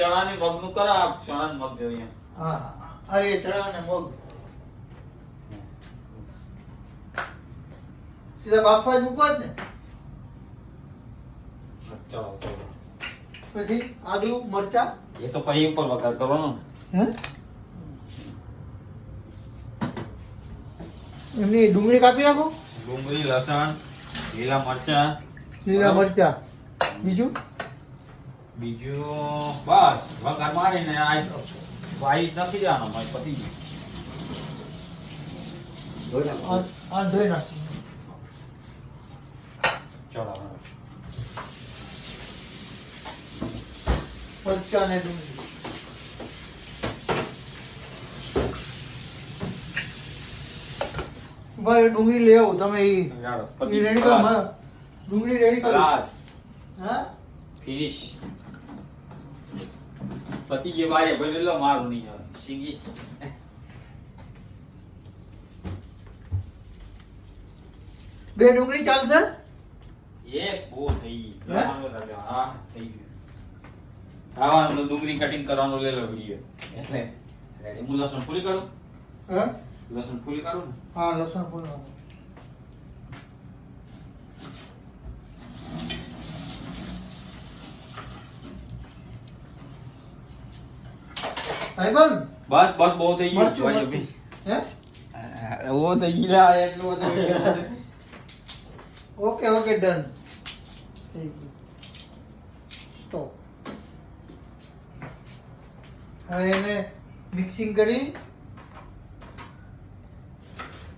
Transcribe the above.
ચણા ને મગ નું કરો, આપ ચણા ને મગ જોઈએ. હા અરે ચણા ને મગ સીધા બાફવા જ મૂકવા જ ને. ચલો ચલો. પછી આદુ મરચા એ તો પછી ઉપર વઘાર કરવાનો. હે એમની ડુંગળી કાપી નાખો, ડુંગળી, લસણ, લીલા મરચા. લીલા મરચા, બીજું બીજું બસ વઘાર મારીને આ વાઈ નાખી દેવાનો. મારી પતી ગયું. આ ધોઈ નાખો. ચલો મરચા ને ડુંગળી ભાઈ ડુંગળી લઈ આવો તમે. એ રેડી કરો, ડુંગળી રેડી કરો. ગ્લાસ હા ફિનિશ. પતિ જે વાય ભલે લો, મારું નહીં આવે. સીગી બે ડુંગળી ચાલશે. એક બહુ થઈ ગઈ. હે? હા થઈ ગયું. ખાવાનું ડુંગળી કટિંગ કરવાનું લઈ લો વિડીયો. એટલે હું લસણ ફૂલી કરું. હા લસણ ફૂલી કરું ને. હા લસણ ફોલો. ભાઈબંધ બસ બસ બહુ થઈ ગયું. મરચું જોઈ મરચું. લો. હે બહુ થઈ ગયું. એટલું બધું. ઓકે ઓકે ડન થઈ ગયું. સ્ટોપ. હવે એને મિક્સિંગ કરી